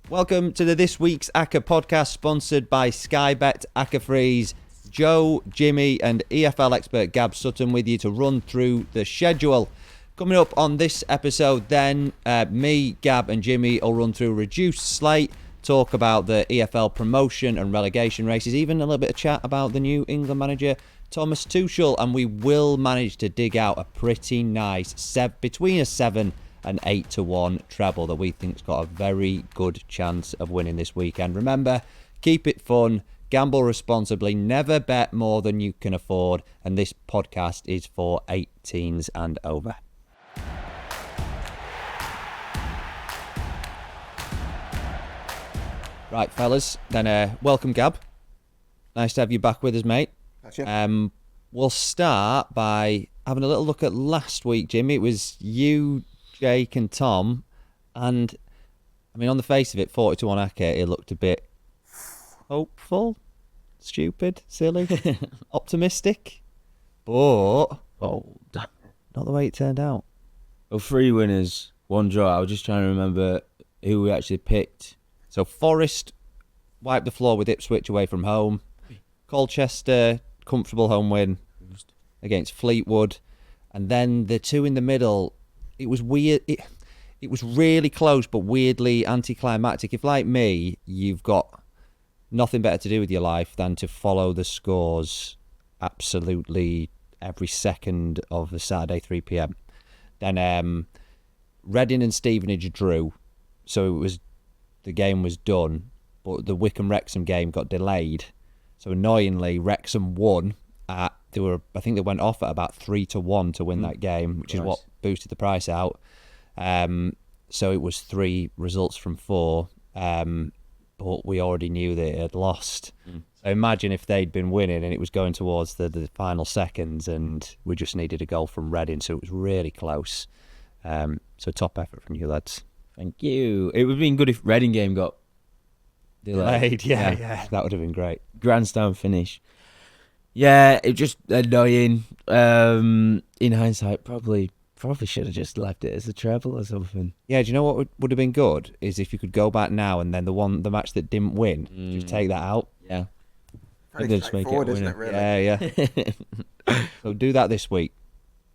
Welcome to this week's Acca podcast, sponsored by Sky Bet. Acca Freeze, Joe, Jimmy and EFL expert Gab Sutton with you to run through the schedule. Coming up on this episode then, me, Gab and Jimmy will run through a reduced slate, talk about the EFL promotion and relegation races, even a little bit of chat about the new England manager Thomas Tuchel, and we will manage to dig out a pretty nice between a 7 and 8-1 treble that we think's got a very good chance of winning this weekend. Remember, keep it fun, gamble responsibly, never bet more than you can afford, and this podcast is for 18s and over. Right, fellas, then welcome, Gab. Nice to have you back with us, mate. Gotcha. We'll start by having a little look at last week, Jimmy. It was you, Jake and Tom, and I mean, on the face of it, 40-1 Acca, it looked a bit hopeful, stupid, silly, optimistic, but not the way it turned out. Well, 3 winners, 1 draw. I was just trying to remember who we actually picked. So Forest wiped the floor with Ipswich away from home. Colchester, comfortable home win against Fleetwood. And then the two in the middle, it was weird. It was really close, but weirdly anticlimactic. If, like me, you've got nothing better to do with your life than to follow the scores absolutely every second of the Saturday 3 p.m, then Reading and Stevenage drew, so the game was done, but the Wycombe-Wrexham game got delayed. So annoyingly, Wrexham won. I think they went off at about 3-1 to win that game, which is what boosted the price out. So it was 3 results from 4, but we already knew they had lost. So imagine if they'd been winning and it was going towards the final seconds, and we just needed a goal from Reading, so it was really close. So top effort from you lads. Thank you. It would have been good if Reading game got delayed. Yeah, that would have been great. Grandstand finish. Yeah, it just annoying. In hindsight, probably should have just left it as a treble or something. Yeah, do you know what would have been good is if you could go back now and then the match that didn't win, just take that out. Yeah. Pretty straightforward, isn't it, really? Yeah. So do that this week.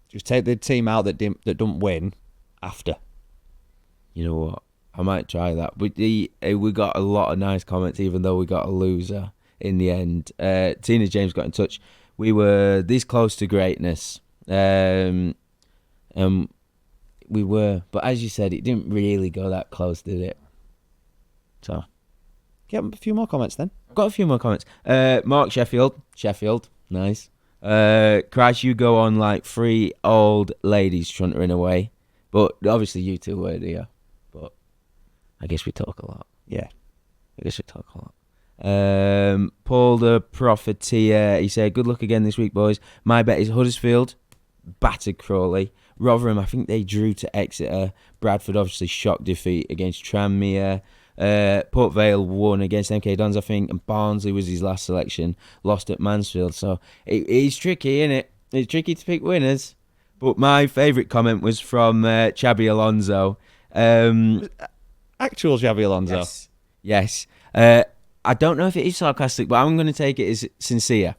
Just take the team out that don't win after. You know what? I might try that. We got a lot of nice comments, even though we got a loser in the end. Tina James got in touch. We were this close to greatness. We were, but as you said, it didn't really go that close, did it? So, Get a few more comments then. I've got a few more comments. Mark Sheffield, nice. Christ, you go on like 3 old ladies chuntering away, but obviously you two were there. But I guess we talk a lot. Yeah, I guess we talk a lot. Paul the Profiteer, he said, good luck again this week, boys. My bet is Huddersfield battered Crawley. Rotherham, I think they drew to Exeter. Bradford, obviously, shock defeat against Tranmere. Port Vale won against MK Dons, I think. And Barnsley was his last selection. Lost at Mansfield. So it's tricky, isn't it? It's tricky to pick winners. But my favourite comment was from Xabi Alonso. Actual Xabi Alonso. Yes. I don't know if it is sarcastic, but I'm going to take it as sincere.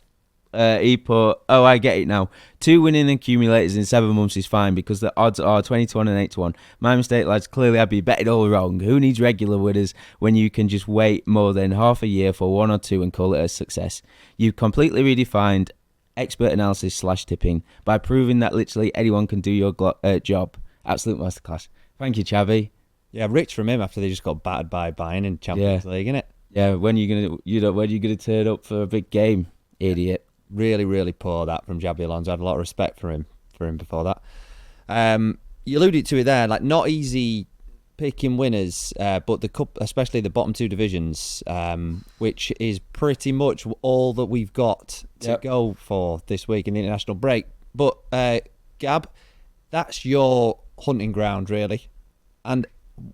He put, I get it now. 2 winning accumulators in 7 months is fine because the odds are 20-1 and 8-1. My mistake, lads. Clearly, I'd be betting all wrong. Who needs regular winners when you can just wait more than half a year for 1 or 2 and call it a success? You completely redefined expert analysis / tipping by proving that literally anyone can do your job. Absolute masterclass. Thank you, Xavi. Yeah, rich from him after they just got battered by Bayern in Champions League, innit? Yeah, when you gonna turn up for a big game, idiot? Really, really poor that from Xabi Alonso. I had a lot of respect for him before that. You alluded to it there, like not easy picking winners, but the cup, especially the bottom 2 divisions, which is pretty much all that we've got to go for this week in the international break. But Gab, that's your hunting ground, really. And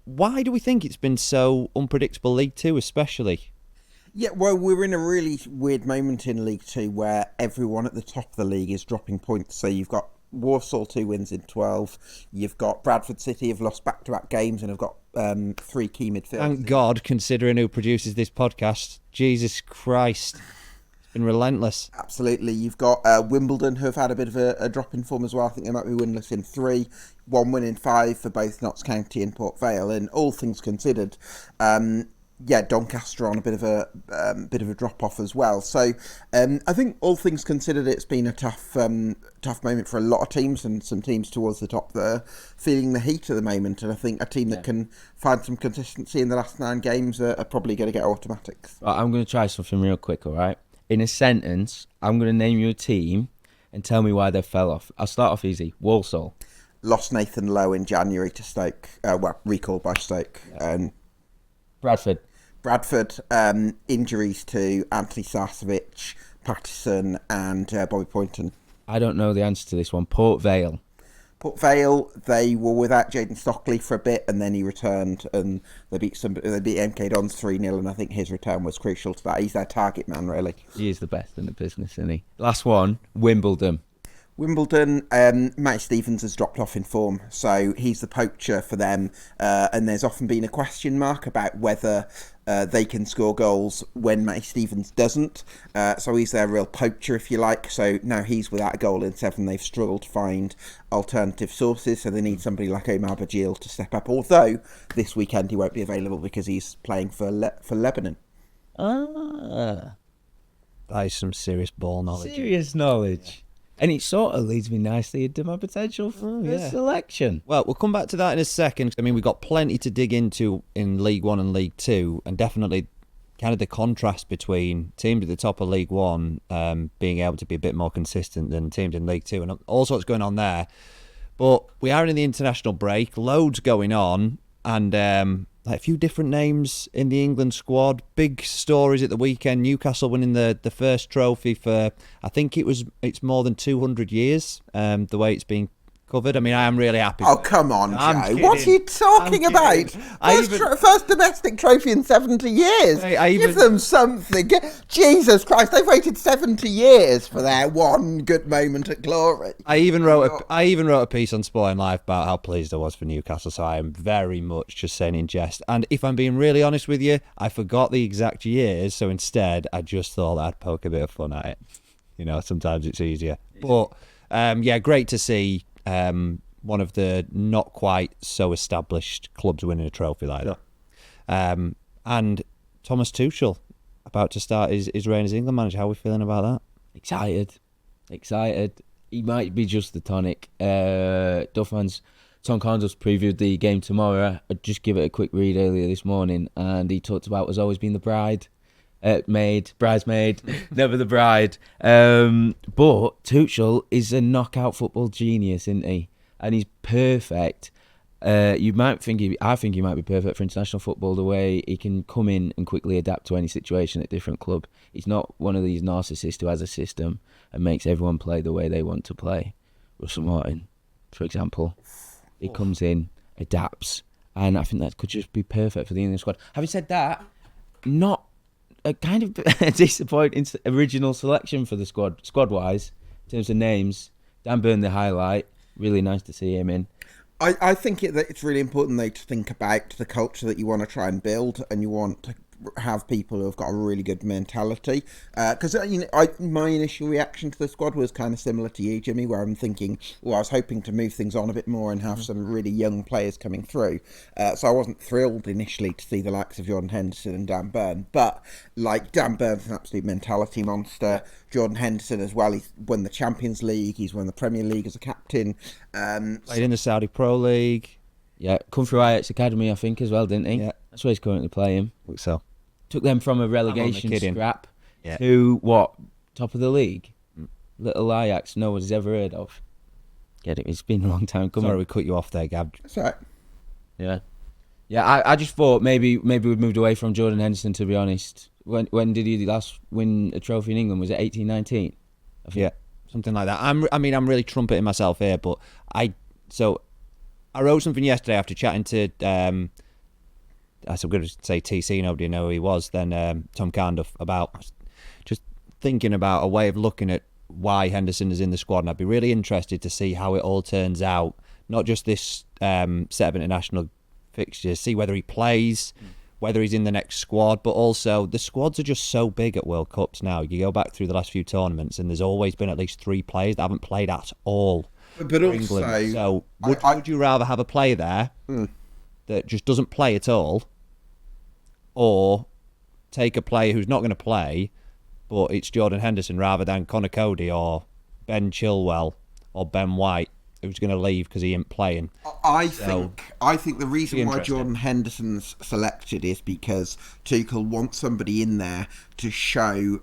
why do we think it's been so unpredictable, League 2 especially? Yeah, well, we're in a really weird moment in League 2 where everyone at the top of the league is dropping points. So you've got Walsall 2 wins in 12. You've got Bradford City have lost back-to-back games and have got three key midfielders. Thank God, considering who produces this podcast. Jesus Christ. It's been relentless. Absolutely. You've got Wimbledon, who have had a bit of a drop in form as well. I think they might be winless in 3, 1 win in 5 for both Notts County and Port Vale. And all things considered, Doncaster on a bit of a drop off as well. So I think all things considered, it's been a tough moment for a lot of teams, and some teams towards the top that are feeling the heat at the moment. And I think a team that can find some consistency in the last 9 games are probably going to get automatics. Right, I'm going to try something real quick, all right? In a sentence, I'm going to name you a team and tell me why they fell off. I'll start off easy. Walsall. Lost Nathan Lowe in January to Stoke. Recalled by Stoke. Bradford. Injuries to Anthony Sarcevic, Patterson and Bobby Poynton. I don't know the answer to this one. Port Vale. Port Vale, they were without Jayden Stockley for a bit, and then he returned, and they beat MK Dons 3-0, and I think his return was crucial to that. He's their target man, really. He is the best in the business, isn't he? Last one, Wimbledon. Wimbledon, Matt Stevens has dropped off in form, so he's the poacher for them, and there's often been a question mark about whether they can score goals when Matty Stevens doesn't, so he's their real poacher, if you like. So now he's without a goal in 7. They've struggled to find alternative sources, so they need somebody like Omar Bajil to step up, although this weekend he won't be available because he's playing for Lebanon. That is some serious ball knowledge. Serious knowledge. And it sort of leads me nicely into my potential for selection. Well, we'll come back to that in a second. I mean, we've got plenty to dig into in League One and League Two, and definitely kind of the contrast between teams at the top of League One being able to be a bit more consistent than teams in League Two, and all sorts going on there. But we are in the international break, loads going on, and a few different names in the England squad. Big stories at the weekend. Newcastle winning the first trophy for, I think it's more than 200 years, the way it's been covered. I mean, I am really happy. Oh, come on, I'm Joe. kidding. What are you talking about? First domestic trophy in 70 years. Give them something. Jesus Christ, they've waited 70 years for their one good moment at glory. I even wrote a piece on Sporting Life about how pleased I was for Newcastle, so I am very much just saying in jest. And if I'm being really honest with you, I forgot the exact years, so instead I just thought I'd poke a bit of fun at it. You know, sometimes it's easier. But great to see one of the not quite so established clubs winning a trophy like that. And Thomas Tuchel about to start his reign as England manager. How are we feeling about that? Excited. He might be just the tonic. Duffman's Tom Condell's previewed the game tomorrow. I just give it a quick read earlier this morning, and he talked about has always been the bridesmaid, never the bride. But Tuchel is a knockout football genius, isn't he? And he's perfect. I think he might be perfect for international football, the way he can come in and quickly adapt to any situation at a different club. He's not one of these narcissists who has a system and makes everyone play the way they want to play. Russell Martin, for example, he comes in, adapts, and I think that could just be perfect for the England squad. Having said that, not a kind of disappointing original selection for the squad-wise, in terms of names. Dan Burn, the highlight. Really nice to see him in. I think that it's really important, though, to think about the culture that you want to try and build, and you want to have people who have got a really good mentality. Because my initial reaction to the squad was kind of similar to you, Jimmy, where I'm thinking, well, I was hoping to move things on a bit more and have some really young players coming through. So I wasn't thrilled initially to see the likes of Jordan Henderson and Dan Burn. But like, Dan Burn's an absolute mentality monster. Jordan Henderson as well. He's won the Champions League. He's won the Premier League as a captain. Played in the Saudi Pro League. Yeah, come through Ajax Academy, I think, as well, didn't he? Yeah. That's where he's currently playing. I think so. Took them from a relegation scrap to what? Top of the league? Little Ajax no one's ever heard of. Get it? It's been a long time coming. Sorry we cut you off there, Gab. That's right. Yeah. Yeah, I just thought maybe we've moved away from Jordan Henderson, to be honest. When did he last win a trophy in England? Was it 18-19? Yeah, something like that. I'm really trumpeting myself here, but I wrote something yesterday after chatting to I'm going to say TC, nobody knew who he was, then Tom Carnduff, about just thinking about a way of looking at why Henderson is in the squad, and I'd be really interested to see how it all turns out, not just this set of international fixtures, see whether he plays, whether he's in the next squad. But also, the squads are just so big at World Cups now. You go back through the last few tournaments, and there's always been at least 3 players that haven't played at all. But for also, England. So would you rather have a player there that just doesn't play at all, or take a player who's not going to play, but it's Jordan Henderson rather than Connor Cody or Ben Chilwell or Ben White, who's going to leave because he ain't playing? I think the reason why interesting. Jordan Henderson's selected is because Tuchel wants somebody in there to show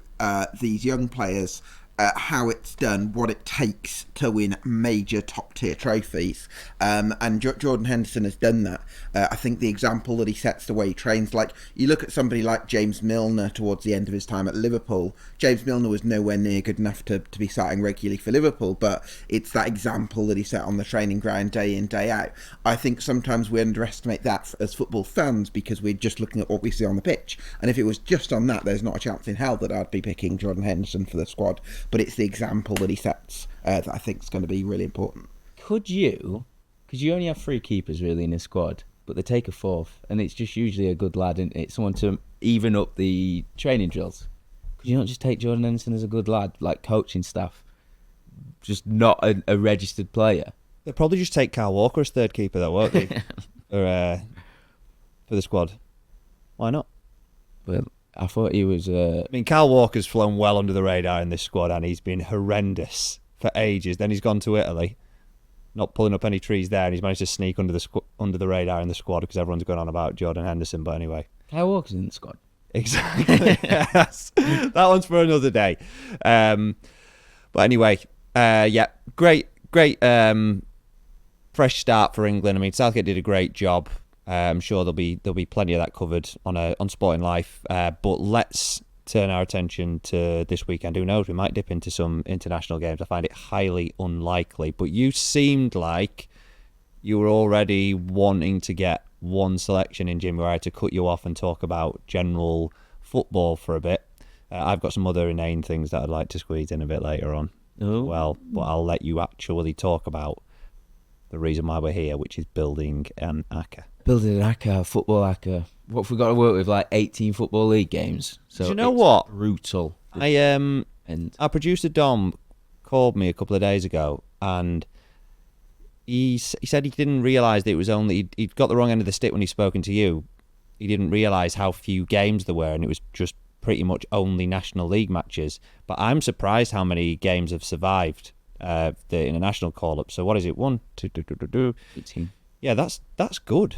these young players how it's done, what it takes to win major top-tier trophies. And Jordan Henderson has done that. I think the example that he sets, the way he trains, like, you look at somebody like James Milner towards the end of his time at Liverpool. James Milner was nowhere near good enough to be starting regularly for Liverpool, but it's that example that he set on the training ground day in, day out. I think sometimes we underestimate that as football fans because we're just looking at what we see on the pitch. And if it was just on that, there's not a chance in hell that I'd be picking Jordan Henderson for the squad. But it's the example that he sets that I think is going to be really important. Could you, because you only have 3 keepers really in a squad, but they take a 4th, and it's just usually a good lad, and it's someone to even up the training drills. Could you not just take Jordan Henderson as a good lad, like coaching staff, just not a registered player? They'll probably just take Kyle Walker as third keeper, though, won't they? for the squad. Why not? Well, I thought he was... I mean, Kyle Walker's flown well under the radar in this squad, and he's been horrendous for ages. Then he's gone to Italy, not pulling up any trees there, and he's managed to sneak under the radar in the squad because everyone's going on about Jordan Henderson. But anyway, Kyle Walker's in the squad. Exactly. Yes. That one's for another day. But anyway, yeah, great, fresh start for England. I mean, Southgate did a great job. I'm sure there'll be plenty of that covered on Sporting Life. But let's turn our attention to this weekend. Who knows? We might dip into some international games. I find it highly unlikely. But you seemed like you were already wanting to get one selection in, Jim, where I had to cut you off and talk about general football for a bit. I've got some other inane things that I'd like to squeeze in a bit later on. Oh. Well, but I'll let you actually talk about the reason why we're here, which is building an Acca. Building an Acca, football Acca. What if we got to work with, like 18 Football League games? So do you know it's what? Brutal. Our producer Dom called me a couple of days ago, and he said he didn't realise that it was only... He'd got the wrong end of the stick when he'd spoken to you. He didn't realise how few games there were, and it was just pretty much only National League matches. But I'm surprised how many games have survived the international call-up. So what is it? 1, 2, 18. Yeah, that's good.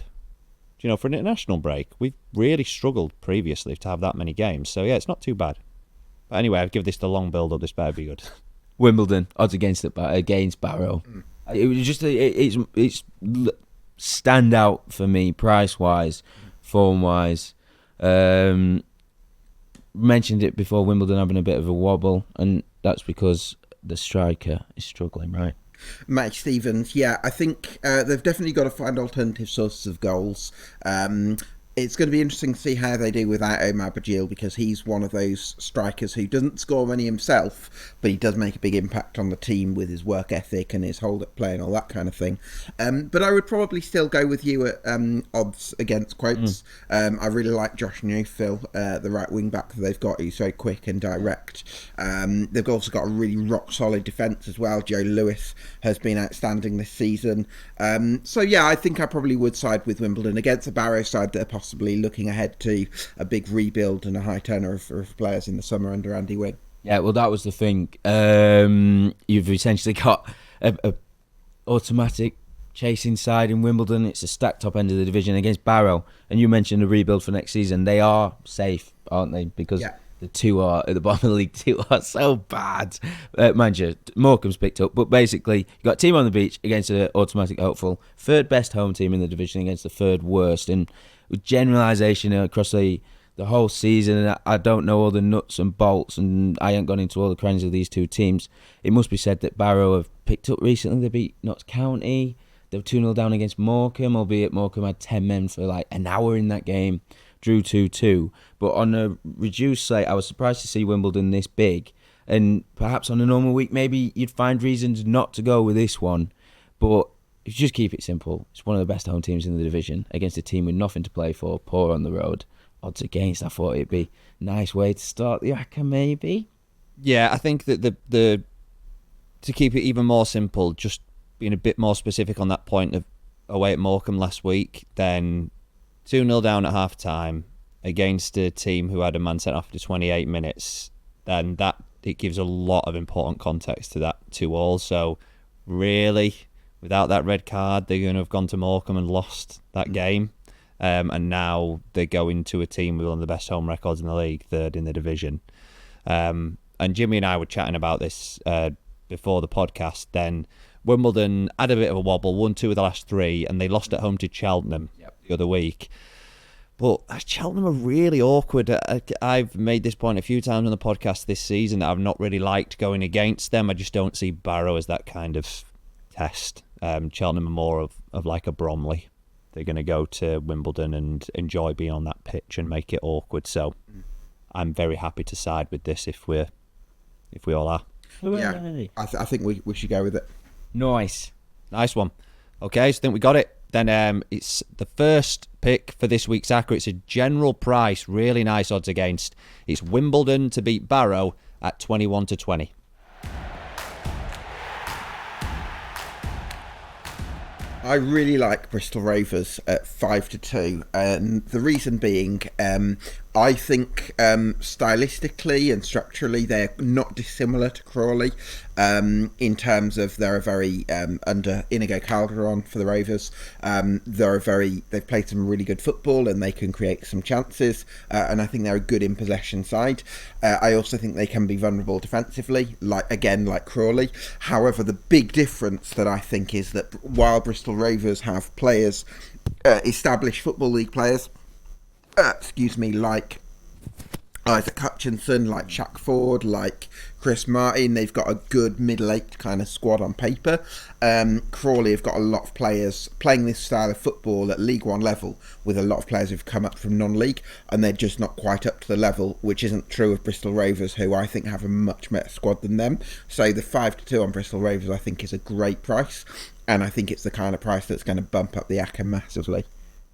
Do you know, for an international break, we've really struggled previously to have that many games. So yeah, it's not too bad. But anyway, I've given this the long build-up. This better be good. Wimbledon odds against Barrow. It was just it's stand out for me price wise, form wise. Mentioned it before, Wimbledon having a bit of a wobble, and that's because the striker is struggling, right? Mike Stevens, yeah, I think they've definitely got to find alternative sources of goals. It's going to be interesting to see how they do without Omar Bajil, because he's one of those strikers who doesn't score many himself, but he does make a big impact on the team with his work ethic and his hold-up play and all that kind of thing. But I would probably still go with you at odds against quotes. I really like Josh Neufville, the right wing-back that they've got. He's so quick and direct. They've also got a really rock-solid defence as well. Joe Lewis has been outstanding this season. So yeah, I think I probably would side with Wimbledon against a Barrow side that are possibly looking ahead to a big rebuild and a high turnover of players in the summer under Andy Wynn. Yeah, well, that was the thing. You've essentially got a automatic chasing side in Wimbledon. It's a stacked top end of the division against Barrow. And you mentioned a rebuild for next season. They are safe, aren't they? Because the two are at the bottom of the league. 2 are so bad. Mind you, Morecambe's picked up. But basically, you've got a team on the beach against an automatic hopeful. 3rd best home team in the division against the 3rd worst. And with generalisation across the whole season, and I don't know all the nuts and bolts, and I ain't gone into all the crannies of these two teams. It must be said that Barrow have picked up recently. They beat Notts County. They were 2-0 down against Morecambe, albeit Morecambe had 10 men for like an hour in that game. Drew 2-2. But on a reduced slate, I was surprised to see Wimbledon this big. And perhaps on a normal week, maybe you'd find reasons not to go with this one. But if you just keep it simple, it's one of the best home teams in the division against a team with nothing to play for, poor on the road. Odds against, I thought it'd be a nice way to start the Acca, maybe. Yeah, I think that the to keep it even more simple, just being a bit more specific on that point of away at Morecambe last week, then 2-0 down at half time against a team who had a man sent off after 28 minutes, then that it gives a lot of important context to that 2-2. So really, without that red card, they're going to have gone to Morecambe and lost that game. And now they go into a team with one of the best home records in the league, third in the division. And Jimmy and I were chatting about this before the podcast. Then Wimbledon had a bit of a wobble, won 2 of the last 3, and they lost at home to Cheltenham the other week. But Cheltenham are really awkward. I've made this point a few times on the podcast this season that I've not really liked going against them. I just don't see Barrow as that kind of test. Cheltenham are more of like a Bromley. They're going to go to Wimbledon and enjoy being on that pitch and make it awkward. So I'm very happy to side with this if we all are. Yeah, I think we should go with it. Nice one. Okay, so I think we got it. Then it's the first pick for this week's Acca. It's a general price, really nice odds against. It's Wimbledon to beat Barrow at 21-20. I really like Bristol Rovers at 5-2, and the reason being, I think stylistically and structurally they're not dissimilar to Crawley in terms of they're very under Inigo Calderon for the Rovers. They've played some really good football and they can create some chances, and I think they're a good in possession side. I also think they can be vulnerable defensively, like Crawley. However, the big difference that I think is that while Bristol Rovers have players, established Football League players, like Isaac Hutchinson, like Shaq Ford, like Chris Martin, they've got a good middle-eight kind of squad on paper. Crawley have got a lot of players playing this style of football at League One level, with a lot of players who've come up from non-league, and they're just not quite up to the level, which isn't true of Bristol Rovers, who I think have a much better squad than them. So the 5-2 on Bristol Rovers I think is a great price, and I think it's the kind of price that's going to bump up the Acca massively.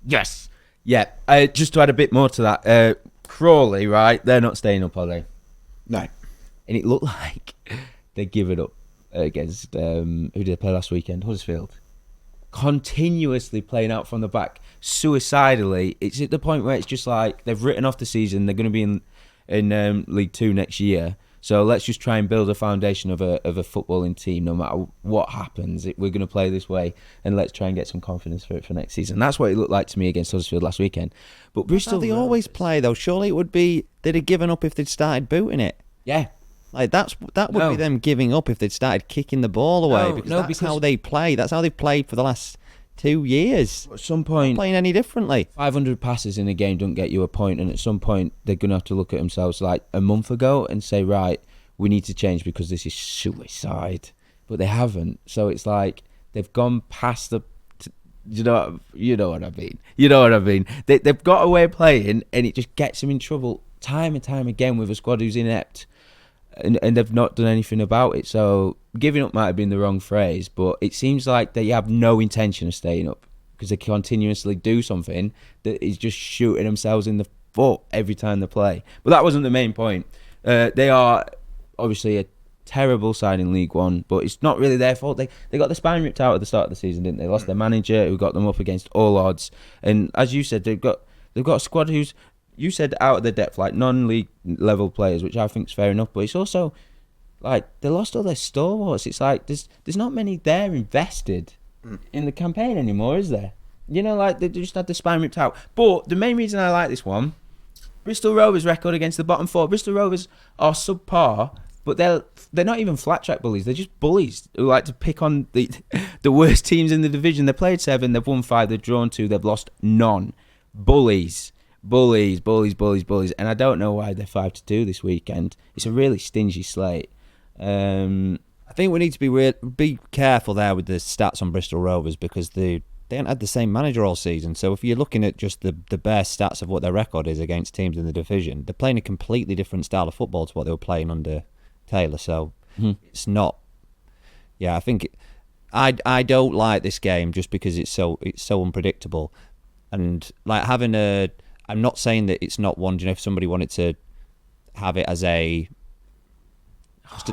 Yes. Yeah, just to add a bit more to that, Crawley, right, they're not staying up, are they? No. And it looked like they're giving up against, who did they play last weekend? Huddersfield. Continuously playing out from the back, suicidally. It's at the point where it's just like they've written off the season, they're going to be in League 2 next year. So let's just try and build a foundation of a footballing team. No matter what happens, we're going to play this way, and let's try and get some confidence for next season. That's what it looked like to me against Huddersfield last weekend. But Bristol, they always play though. Surely it would be they'd have given up if they'd started booting it. Yeah, like that would be them giving up if they'd started kicking the ball away. Because how they play. That's how they've played for the last 2 years. At some point, not playing any differently. 500 passes in a game don't get you a point, and at some point they're going to have to look at themselves like a month ago and say, right, we need to change because this is suicide. But they haven't. So it's like they've gone past the... You know what I mean. You know what I mean. They've got a way of playing, and it just gets them in trouble time and time again with a squad who's inept. And they've not done anything about it. So giving up might have been the wrong phrase, but it seems like they have no intention of staying up because they continuously do something that is just shooting themselves in the foot every time they play. But that wasn't the main point. They are obviously a terrible side in League One, but it's not really their fault. They got the spine ripped out at the start of the season, didn't they? Lost their manager, who got them up against all odds. And as you said, they've got a squad who's, you said, out of their depth, like non-league level players, which I think is fair enough. But it's also like they lost all their stalwarts. It's like there's not many there invested in the campaign anymore, is there? You know, like they just had the spine ripped out. But the main reason I like this one, Bristol Rovers' record against the bottom 4. Bristol Rovers are subpar, but they're not even flat track bullies. They're just bullies who like to pick on the worst teams in the division. They've played 7, they've won 5, they've drawn 2, they've lost none. Bullies. And I don't know why they're 5-2 this weekend. It's a really stingy slate. I think we need to be careful there with the stats on Bristol Rovers because they haven't had the same manager all season. So if you're looking at just the bare stats of what their record is against teams in the division, they're playing a completely different style of football to what they were playing under Taylor. So it's not... Yeah, I think I don't like this game just because it's so unpredictable, and like having a. I'm not saying that it's not one. You know, if somebody wanted to have it as a.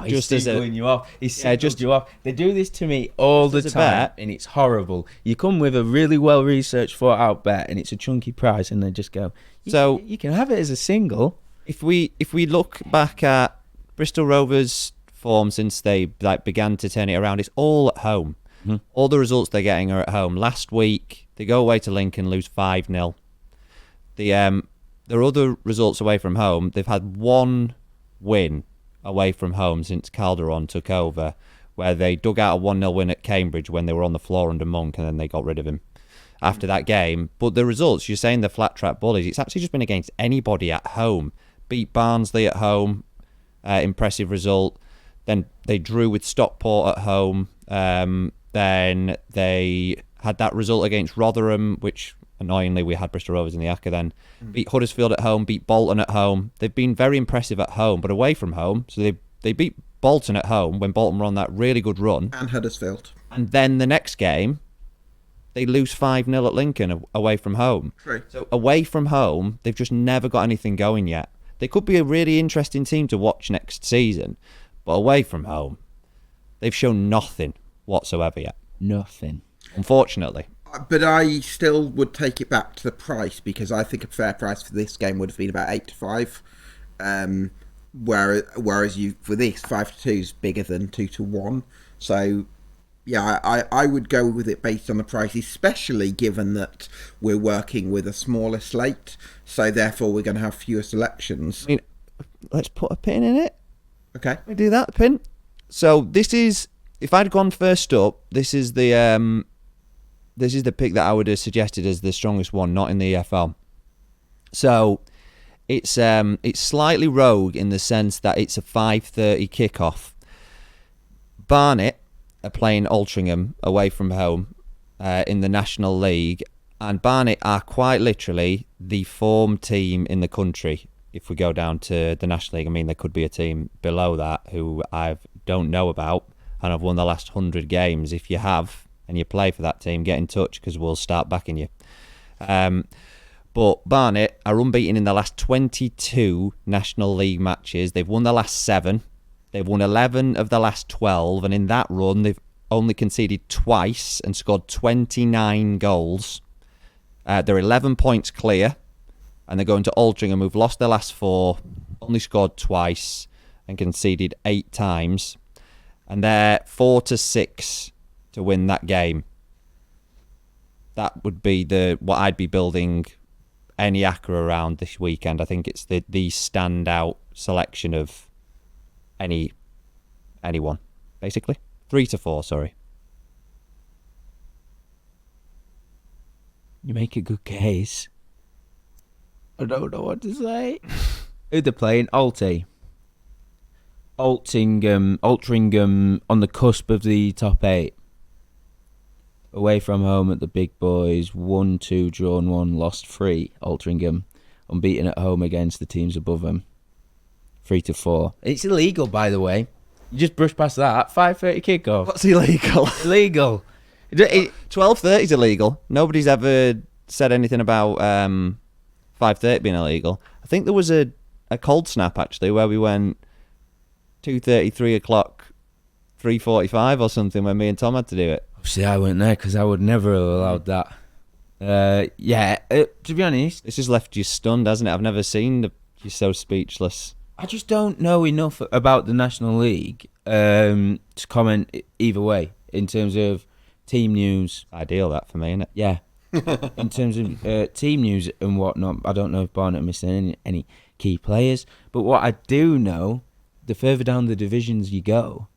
Just as you off. He's just you off. They do this to me all the time, and it's horrible. You come with a really well researched, thought out bet, and it's a chunky price, and they just go. So you can have it as a single. If we look back at Bristol Rovers' form since they began to turn it around, it's all at home. Mm-hmm. All the results they're getting are at home. Last week they go away to Lincoln, lose 5-0. Their other results away from home, they've had one win away from home since Calderon took over, where they dug out a 1-0 win at Cambridge when they were on the floor under Monk, and then they got rid of him after that game. But the results, you're saying the flat track bullies, it's actually just been against anybody at home. Beat Barnsley at home, impressive result. Then they drew with Stockport at home. Then they had that result against Rotherham, which annoyingly we had Bristol Rovers in the Acca then. Beat Huddersfield at home, beat Bolton at home. They've been very impressive at home, but away from home. So they beat Bolton at home when Bolton were on that really good run. And Huddersfield. And then the next game, they lose 5-0 at Lincoln away from home. True. So away from home, they've just never got anything going yet. They could be a really interesting team to watch next season, but away from home, they've shown nothing whatsoever yet. Nothing. Unfortunately. But I still would take it back to the price, because I think a fair price for this game would have been about 8-5. Whereas you for this 5-2 is bigger than 2-1. So yeah, I would go with it based on the price, especially given that we're working with a smaller slate. So therefore we're going to have fewer selections. I mean, let's put a pin in it. Okay. We do that pin. So this is, if I'd gone first up, this is the pick that I would have suggested as the strongest one, not in the EFL. So it's slightly rogue in the sense that it's a 5:30 kickoff. Barnet are playing Altrincham away from home in the National League, and Barnet are quite literally the form team in the country. If we go down to the National League, I mean, there could be a team below that who I don't know about and have won the last 100 games. If you have, and you play for that team, get in touch because we'll start backing you. But Barnet are unbeaten in the last 22 National League matches. They've won the last 7. They've won 11 of the last 12. And in that run, they've only conceded twice and scored 29 goals. They're 11 points clear. And they're going to Altrincham, who've lost their last 4, only scored twice and conceded 8 times. And they're 4-6 to win that game. That would be what I'd be building any Acca around this weekend. I think it's the standout selection of anyone, basically. 3-4, sorry. You make a good case. I don't know what to say. Who they're playing? Altrincham on the cusp of the top 8. Away from home at the big boys, 1-2, drawn 1, lost 3. Altrincham unbeaten at home against the teams above them. 3-4. It's illegal, by the way. You just brush past that. 5:30 kickoff. What's illegal? Illegal. 12:30 is illegal. Nobody's ever said anything about 5:30 being illegal. I think there was a cold snap actually where we went 2:30, 3 o'clock, 3:45 or something when me and Tom had to do it. See, I went there because I would never have allowed that. To be honest, this has left you stunned, hasn't it? I've never seen you so speechless. I just don't know enough about the National League to comment either way in terms of team news. Ideal that for me, isn't it? Yeah. In terms of team news and whatnot, I don't know if Barnet are missing any key players. But what I do know, the further down the divisions you go,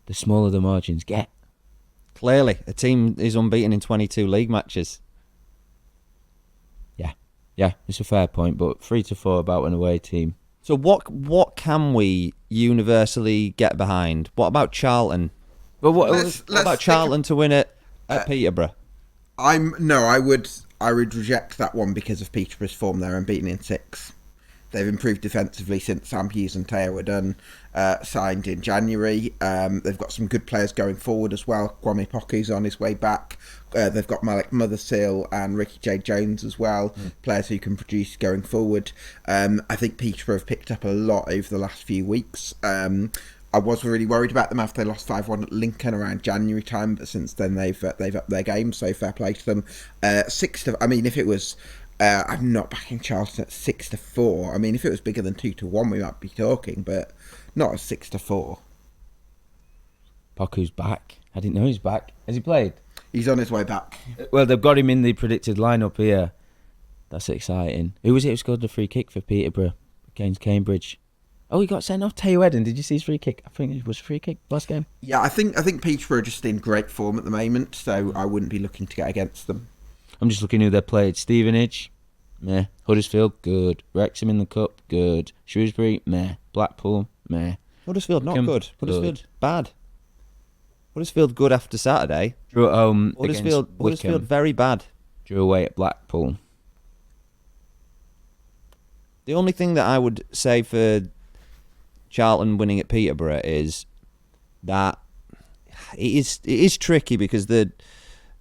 the smaller the margins get. Clearly, a team is unbeaten in 22 league matches. Yeah, it's a fair point, but 3-4 about an away team. So what can we universally get behind? What about Charlton? But what about Charlton to win it at Peterborough? I would reject that one because of Peterborough's form. They're unbeaten in 6. They've improved defensively since Sam Hughes and Teo were done, signed in January. They've got some good players going forward as well. Kwame Poku's on his way back. They've got Malik Mothersill and Ricky J. Jones as well, players who can produce going forward. I think Peterborough have picked up a lot over the last few weeks. I was really worried about them after they lost 5-1 at Lincoln around January time, but since then they've upped their game, so fair play to them. If it was... I'm not backing Charlton at 6-4. I mean, if it was bigger than 2-1, we might be talking, but not at 6-4. Poku's back. I didn't know he's back. Has he played? He's on his way back. Well, they've got him in the predicted lineup here. That's exciting. Who was it who scored the free kick for Peterborough against Cambridge? Oh, he got sent off. Teo Eden. Did you see his free kick? I think it was a free kick last game. Yeah, I think Peterborough are just in great form at the moment, so I wouldn't be looking to get against them. I'm just looking who they played. Stevenage, meh. Huddersfield, good. Wrexham in the cup, good. Shrewsbury, meh. Blackpool, meh. Huddersfield, not Wycombe, good. Huddersfield, bad. Huddersfield, good after Saturday. Drew at home Huddersfield, against Wycombe. Huddersfield, very bad. Drew away at Blackpool. The only thing that I would say for Charlton winning at Peterborough is that it is tricky because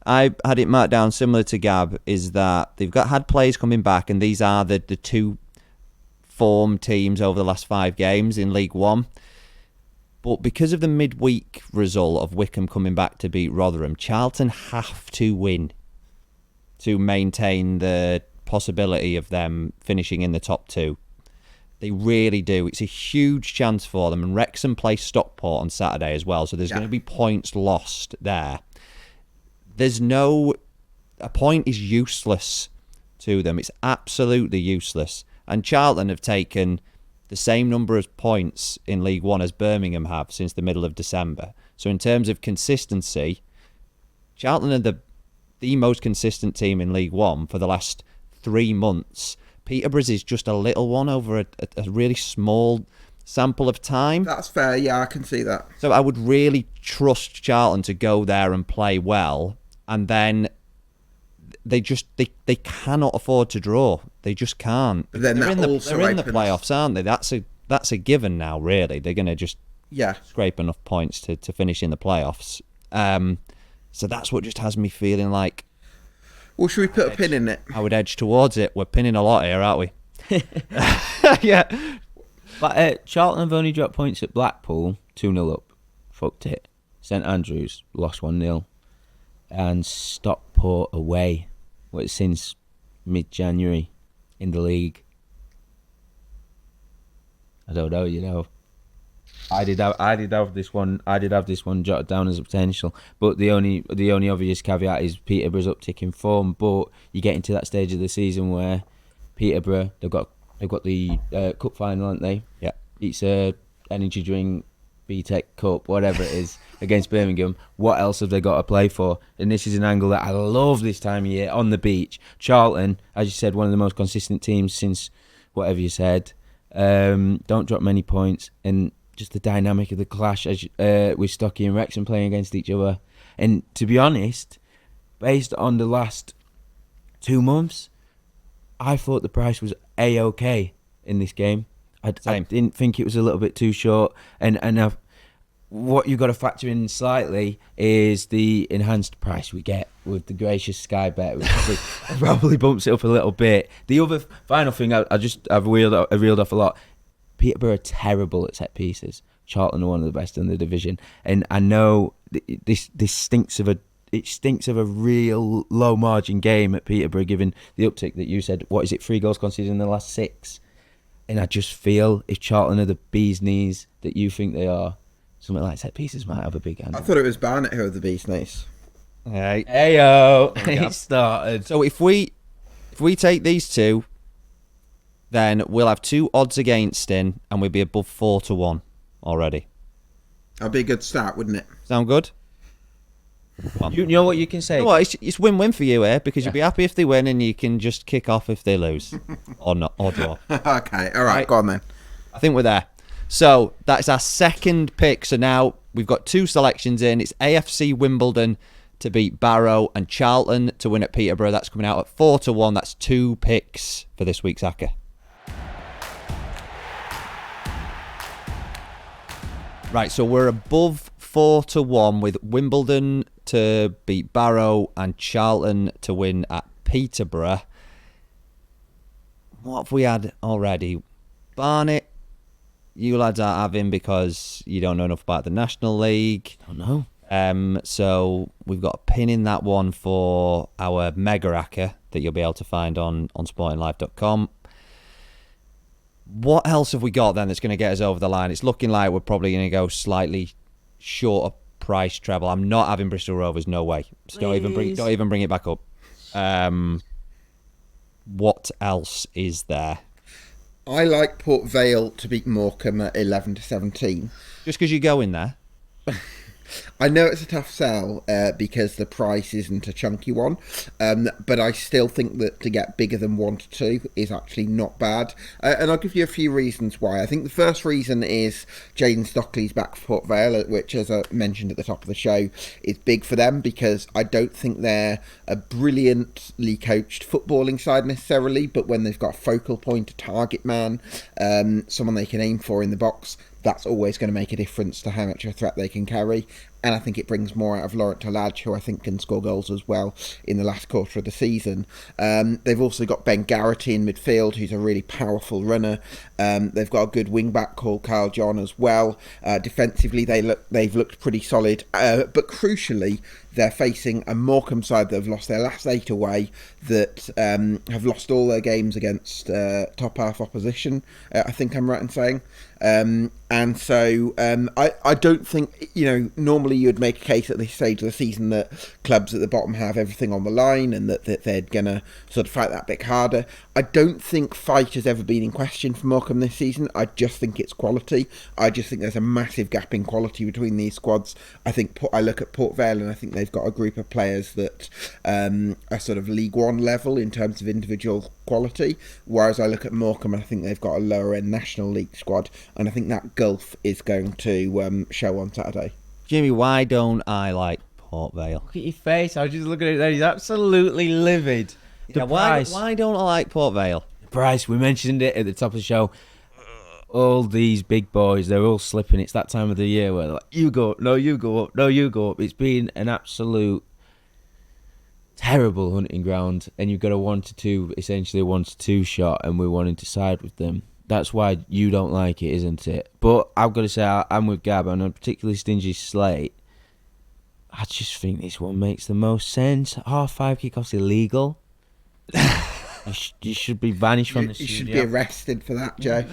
I had it marked down similar to Gab, is that they've had players coming back, and these are the two form teams over the last 5 games in League One. But because of the midweek result of Wycombe coming back to beat Rotherham, Charlton have to win to maintain the possibility of them finishing in the top 2. They really do. It's a huge chance for them. And Wrexham play Stockport on Saturday as well, so there's going to be points lost there. A point is useless to them. It's absolutely useless. And Charlton have taken the same number of points in League One as Birmingham have since the middle of December. So in terms of consistency, Charlton are the most consistent team in League One for the last 3 months. Peterborough's is just a little one over a really small sample of time. That's fair, yeah, I can see that. So I would really trust Charlton to go there and play well, and then they cannot afford to draw. They just can't. But then they're in the opens... playoffs, aren't they? That's a given now, really. They're going to just scrape enough points to finish in the playoffs. So that's what just has me feeling like... Well, should we put a pin in it? I would edge towards it. We're pinning a lot here, aren't we? Yeah. But Charlton have only dropped points at Blackpool, 2-0 up. Fucked it. St Andrews lost 1-0. And Stockport away, since mid-January in the league. I don't know, you know. I did have this one jotted down as a potential, but the only obvious caveat is Peterborough's uptick in form. But you get into that stage of the season where Peterborough they've got the cup final, haven't they? Yeah, it's a energy drink, BTEC Cup, whatever it is, against Birmingham. What else have they got to play for? And this is an angle that I love this time of year on the beach. Charlton, as you said, one of the most consistent teams since whatever you said. Don't drop many points, and just the dynamic of the clash with Stocky and Wrexham playing against each other. And to be honest, based on the last 2 months, I thought the price was A-OK in this game. I didn't think it was a little bit too short. And what you've got to factor in slightly is the enhanced price we get with the gracious Sky Bet, which probably bumps it up a little bit. The other final thing I've reeled off a lot. Peterborough are terrible at set pieces. Charlton are one of the best in the division, and I know this stinks of a real low margin game at Peterborough, given the uptick that you said. What is it? 3 goals conceded in the last 6, and I just feel if Charlton are the bee's knees that you think they are, something like set pieces might have a big hand. I thought it was Barnett who were the bee's knees. Heyo, it started. So if we take these two, then we'll have 2 odds against in, and we'll be above 4-1 already. That'd be a good start, wouldn't it? Sound good? You know what you can say? Well, it's win-win for you here, because you'll be happy if they win, and you can just kick off if they lose. Or not, or draw. Okay, all right, go on then. I think we're there. So that's our second pick. So now we've got 2 selections in. It's AFC Wimbledon to beat Barrow and Charlton to win at Peterborough. That's coming out at 4-1. That's 2 picks for this week's Acca. Right, so we're above 4-1 with Wimbledon to beat Barrow and Charlton to win at Peterborough. What have we had already? Barnet, you lads aren't having because you don't know enough about the National League. I don't know. So we've got a pin in that one for our mega Acca that you'll be able to find on sportinglife.com. What else have we got then that's going to get us over the line? It's looking like we're probably going to go slightly shorter price treble. I'm not having Bristol Rovers, no way. So don't even bring it back up. What else is there? I like Port Vale to beat Morecambe at 11-17. Just because you go in there? I know it's a tough sell because the price isn't a chunky one, but I still think that to get bigger than 1-2 is actually not bad. And I'll give you a few reasons why. I think the first reason is Jaden Stockley's back for Port Vale, which, as I mentioned at the top of the show, is big for them because I don't think they're a brilliantly coached footballing side necessarily, but when they've got a focal point, a target man, someone they can aim for in the box, that's always going to make a difference to how much of a threat they can carry. And I think it brings more out of Laurent Talladge, who I think can score goals as well in the last quarter of the season. They've also got Ben Garrity in midfield, who's a really powerful runner. They've got a good wing-back called Carl John as well. Defensively, they've looked pretty solid. But crucially, they're facing a Morecambe side that have lost their last 8 away, that have lost all their games against top half opposition, I think I'm right in saying. And so I don't think, normally you'd make a case at this stage of the season that clubs at the bottom have everything on the line and that they're going to sort of fight that bit harder. I don't think fight has ever been in question for Morecambe this season. I just think it's quality. I just think there's a massive gap in quality between these squads. I look at Port Vale and I think they've got a group of players that are sort of League One level in terms of individual quality, whereas I look at Morecambe and I think they've got a lower end National League squad, and I think that gulf is going to show on Saturday. Jimmy, why don't I like Port Vale? Look at your face. I was just looking at it there. He's absolutely livid. The price. Why don't I like Port Vale? The price. We mentioned it at the top of the show. All these big boys, they're all slipping. It's that time of the year where they're like, you go up, no, you go up, no, you go up. It's been an absolute terrible hunting ground, and you've got a 1-2, essentially a 1-2 shot, and we're wanting to side with them. That's why you don't like it, isn't it? But I've got to say, I'm with Gab on a particularly stingy slate. I just think this one makes the most sense. 5:30 kickoff's illegal. You should be banished from the studio. You should be arrested for that, Joe.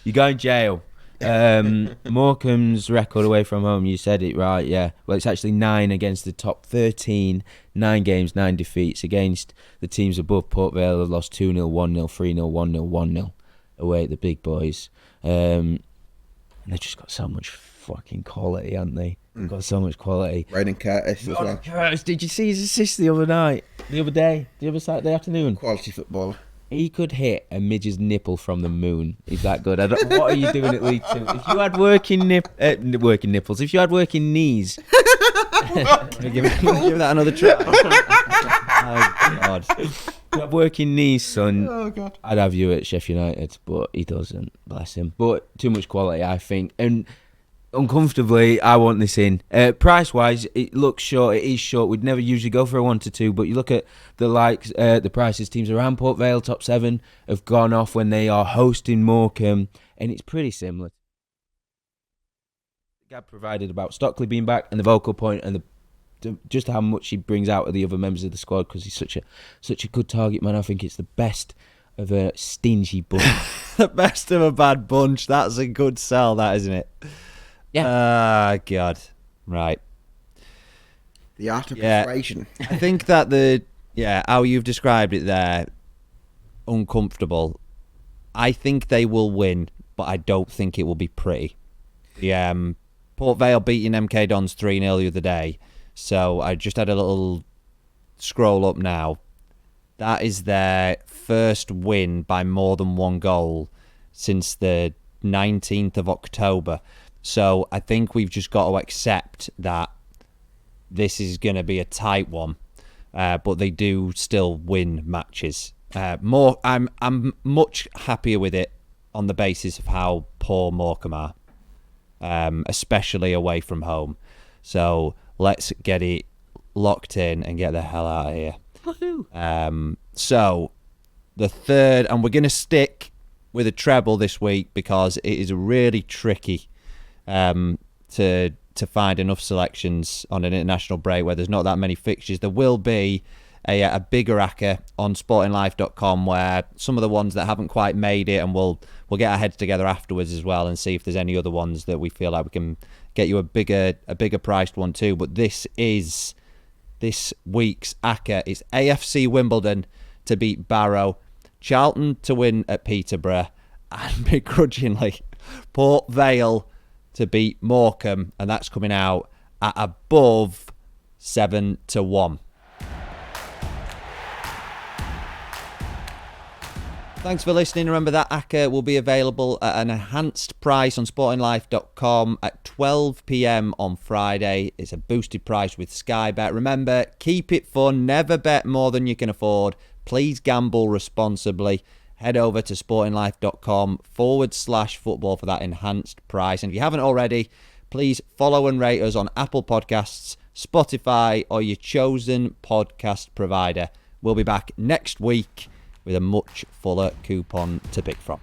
You go in jail. Morecambe's record away from home, you said it right, yeah. Well, it's actually 9 against the top 13, 9 games, 9 defeats. Against the teams above, Port Vale have lost 2-0, 1-0, 3-0, 1-0, 1-0 away at the big boys. And they've just got so much fucking quality, haven't they? They've got so much quality. Ronan Curtis as well. Curtis, did you see his assist the other Saturday afternoon? Quality footballer. He could hit a midget's nipple from the moon. He's that good. What are you doing at League Two? If you had working nipples, if you had working knees, give that another try. Oh God! If you had working knees, son. Oh God! I'd have you at Sheffield United, but he doesn't. Bless him. But too much quality, I think, and uncomfortably, I want this in. Price-wise, it looks short. It is short. We'd never usually go for a 1-2, but you look at the prices. Teams around Port Vale, top 7, have gone off when they are hosting Morecambe, and it's pretty similar. Gab provided about Stockley being back and the vocal point and just how much he brings out of the other members of the squad because he's such a good target man. I think it's the best of a stingy bunch. The best of a bad bunch. That's a good sell, that, isn't it? Yeah. God. Right. The art of persuasion. I think that how you've described it there, uncomfortable. I think they will win, but I don't think it will be pretty. Port Vale beating MK Dons 3-0 the other day. So I just had a little scroll up now. That is their first win by more than 1 goal since the 19th of October. So I think we've just got to accept that this is going to be a tight one, but they do still win matches. I'm much happier with it on the basis of how poor Morecambe are. especially away from home. So let's get it locked in and get the hell out of here. So the third, and we're going to stick with a treble this week because it is really tricky to find enough selections on an international break where there's not that many fixtures. There will be a bigger Acca on sportinglife.com where some of the ones that haven't quite made it, and we'll get our heads together afterwards as well and see if there's any other ones that we feel like we can get you a bigger priced one too. But this is this week's Acca. It's AFC Wimbledon to beat Barrow, Charlton to win at Peterborough, and begrudgingly Port Vale to beat Morecambe, and that's coming out at above 7-1. Thanks for listening. Remember that Acca will be available at an enhanced price on sportinglife.com at 12 p.m. on Friday. It's a boosted price with Sky Bet. Remember, keep it fun. Never bet more than you can afford. Please gamble responsibly. Head over to sportinglife.com/football for that enhanced price. And if you haven't already, please follow and rate us on Apple Podcasts, Spotify, or your chosen podcast provider. We'll be back next week with a much fuller coupon to pick from.